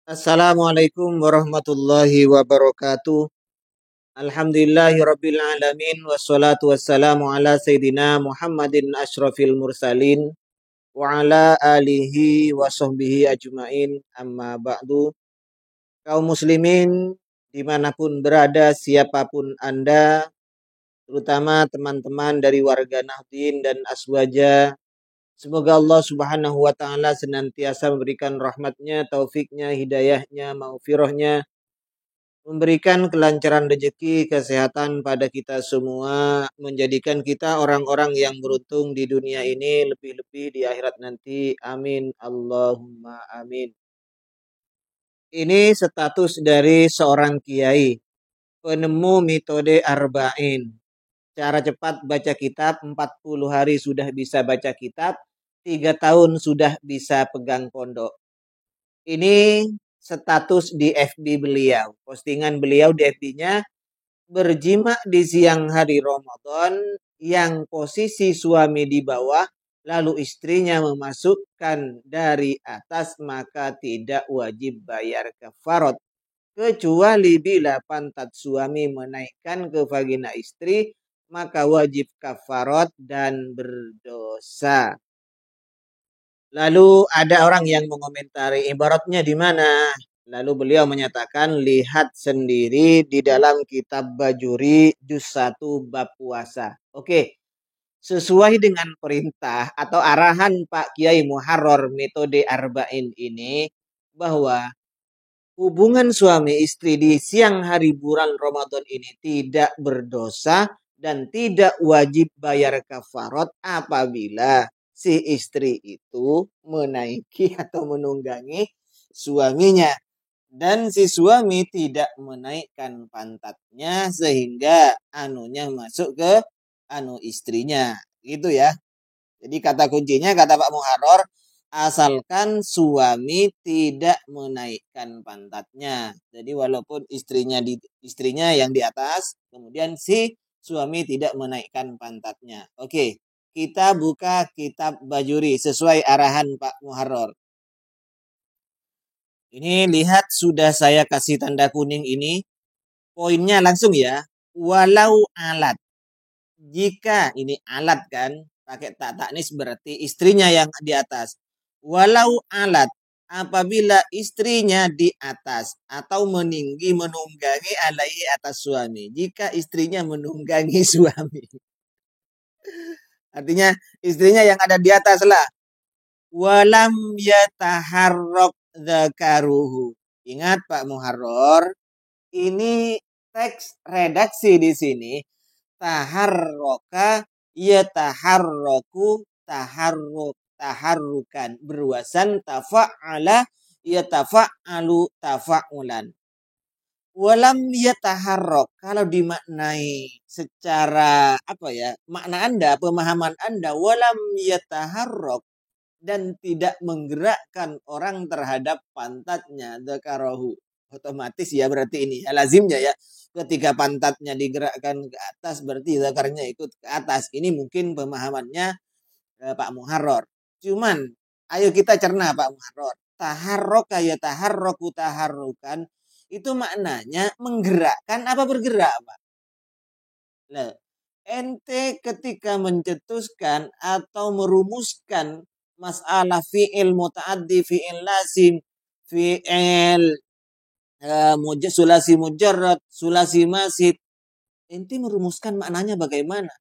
Assalamualaikum warahmatullahi wabarakatuh. Alhamdulillahirabbil alamin wassalatu wassalamu ala sayidina Muhammadin asyrafil mursalin wa ala alihi wa sahbihi ajmain amma ba'du. Kaum muslimin dimanapun berada, siapapun Anda, terutama teman-teman dari warga Nahdien dan Aswaja, semoga Allah Subhanahu wa taala senantiasa memberikan rahmatnya, taufiknya, hidayahnya, maghfirahnya, memberikan kelancaran rezeki, kesehatan pada kita semua, menjadikan kita orang-orang yang beruntung di dunia ini, lebih-lebih di akhirat nanti. Amin. Allahumma amin. Ini status dari seorang kiai, penemu metode arba'in. Cara cepat baca kitab, 40 hari sudah bisa baca kitab, 3 tahun sudah bisa pegang pondok. Ini status di FB beliau. Postingan beliau di FB-nya, berjima di siang hari Ramadan yang posisi suami di bawah lalu istrinya memasukkan dari atas, maka tidak wajib bayar kafarat kecuali bila pantat suami menaikkan ke vagina istri, maka wajib kafarat dan berdosa. Lalu ada orang yang mengomentari ibaratnya di mana? Lalu beliau menyatakan, lihat sendiri di dalam kitab Bajuri juz 1 bab puasa. Oke, sesuai dengan perintah atau arahan Pak Kiai Muharrar metode arba'in ini, bahwa hubungan suami istri di siang hari bulan Ramadan ini tidak berdosa dan tidak wajib bayar kafarat apabila si istri itu menaiki atau menunggangi suaminya dan si suami tidak menaikkan pantatnya sehingga anunya masuk ke istrinya, gitu ya. Jadi kata kuncinya, kata Pak Muharrar, asalkan suami tidak menaikkan pantatnya. Jadi walaupun istrinya yang di atas, kemudian si suami tidak menaikkan pantatnya. Oke, kita buka kitab Bajuri sesuai arahan Pak Muharrar. Ini lihat, sudah saya kasih tanda kuning ini. Poinnya langsung ya. Walau alat. Jika ini alat kan, pakai tak taknis berarti istrinya yang di atas. Walau alat, apabila istrinya di atas atau menunggangi alaihi atas suami. Jika istrinya menunggangi suami. Artinya istrinya yang ada di atas lah. Walam yataharrok dzakaruhu. Ingat Pak Muharrar, ini teks redaksi di sini. Taharroka yataharroku taharrukan, berwasan tafa'ala yatafa'alu tafa'ulan. Walam yataharrok, kalau dimaknai secara apa ya, makna Anda, pemahaman Anda, walam yataharrok, dan tidak menggerakkan orang terhadap pantatnya, dzakarahu, otomatis ya berarti ini ya, lazimnya ya, ketika pantatnya digerakkan ke atas berarti zakarnya ikut ke atas. Ini mungkin pemahamannya Pak Muharrar. Cuman ayo kita cerna Pak Muharrar. Taharroka ya taharroku taharrukan, itu maknanya menggerakkan apa bergerak Pak? Nah, ente ketika mencetuskan atau merumuskan masalah fi'il muta'addi, fi'il lazim, fi'il sulasi mujarrad, sulasi masid, ente merumuskan maknanya bagaimana?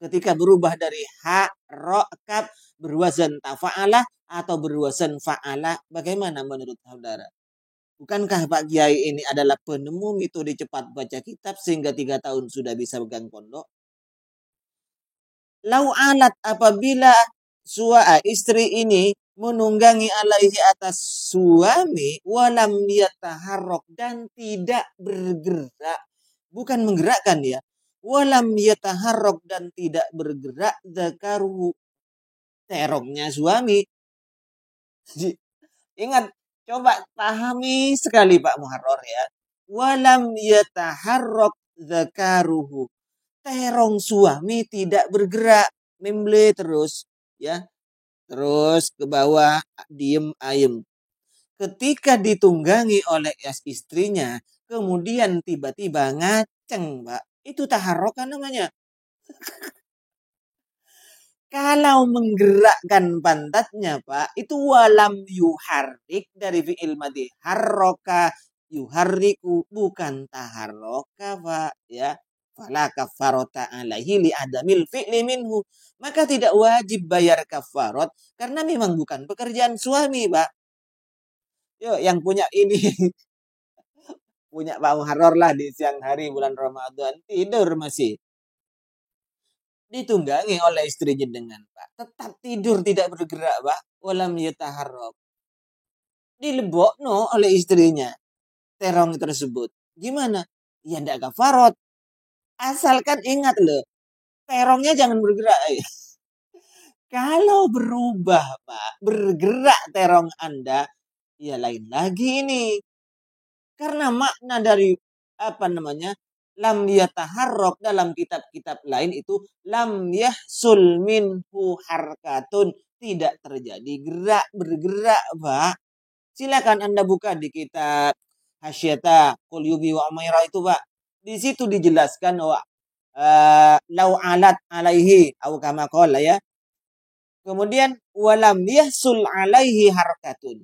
Ketika berubah dari ha, ro, kaf, berwazan tafa'ala atau berwazan fa'ala, bagaimana menurut saudara? Bukankah Pak Kiai ini adalah penemu metode cepat baca kitab sehingga 3 tahun sudah bisa pegang pondok? Lau alat, apabila istri ini menunggangi alaihi atas suami, walam yataharrok, dan tidak bergerak, bukan menggerakkan ya, walam yataharrok, dan tidak bergerak, dzakaruhu, terongnya suami. Ingat, coba pahami sekali Pak Muharrar ya. Walam yataharrok dzakaruhu, terong suami tidak bergerak, memble terus ya, terus ke bawah, diem ayem. Ketika ditunggangi oleh istrinya, kemudian tiba-tiba ngaceng, Pak. Itu taharrok kan namanya. Kalau menggerakkan pantatnya, Pak, itu walam yuharrik dari fi'il madhi. Harroka yuharriku, bukan taharroka, Pak. Ya. Fala kafarota alaihi li adamil fi'li minhu. Maka tidak wajib bayar kafarot karena memang bukan pekerjaan suami, Pak. Yuk, yang punya ini punya Pak Muharrar lah di siang hari bulan Ramadan tidur masih ditunggangi oleh istrinya dengan Pak tetap tidur tidak bergerak Pak walam yataharrab dilebokno oleh istrinya terong tersebut gimana ya ndak kafarot asalkan ingat loh terongnya jangan bergerak kalau berubah Pak bergerak terong Anda ya lain lagi ini. Karena makna dari apa namanya lam yataharrok dalam kitab-kitab lain itu lam yahsul minhu harkatun tidak terjadi gerak bergerak Pak. Silakan Anda buka di kitab Hasyata Qulyubi wa Umairah itu Pak. Di situ dijelaskan bahwa lau alat alaihi atau kama qala ya. Kemudian walam yahsul alaihi harkatun.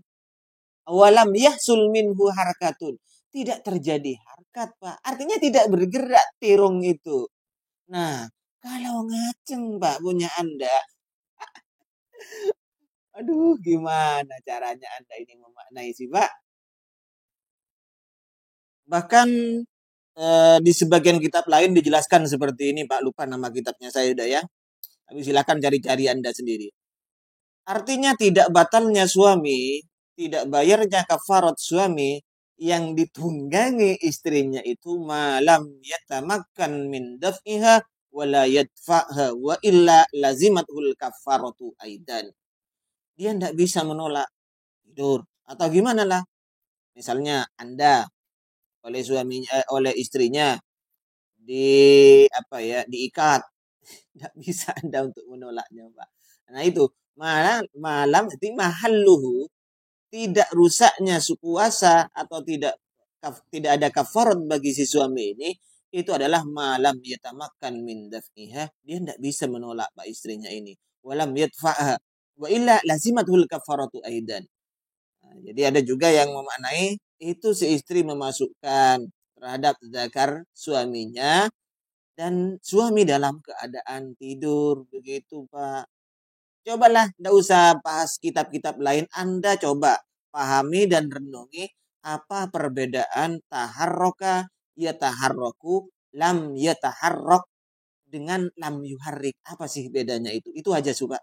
Walam yahsul minhu harakatun. Tidak terjadi harkat, Pak. Artinya tidak bergerak tirung itu. Nah, kalau ngaceng, Pak, punya Anda. Aduh, gimana caranya Anda ini memaknai sih, Pak? Bahkan di sebagian kitab lain dijelaskan seperti ini, Pak. Lupa nama kitabnya saya udah ya. Tapi silakan cari-cari Anda sendiri. Artinya tidak batalnya suami, tidak bayarnya kafarat suami yang ditunggangi istrinya itu malam yatamakkan min daf'iha wala yadfa'ha wa illa lazimatul kafaratu aidan. Dia tidak bisa menolak tidur atau gimana lah. Misalnya Anda oleh suaminya oleh istrinya di apa ya diikat tidak bisa Anda untuk menolaknya Pak. Nah itu malam itu mahalluhu tidak rusaknya puasa atau tidak ada kafarat bagi si suami ini itu adalah malam yatamakan min daf'iha dia tidak bisa menolak pak istrinya ini walam yadfa'ha wa illa lazimatul kafaratu aidan. Nah, jadi ada juga yang memaknai itu si istri memasukkan terhadap zakar suaminya dan suami dalam keadaan tidur begitu Pak. Cobalah, tidak usah bahas kitab-kitab lain. Anda coba pahami dan renungi apa perbedaan taharroka, ya taharroku, lam ya taharrok dengan lam yuharrik. Apa sih bedanya itu? Itu aja, Suka.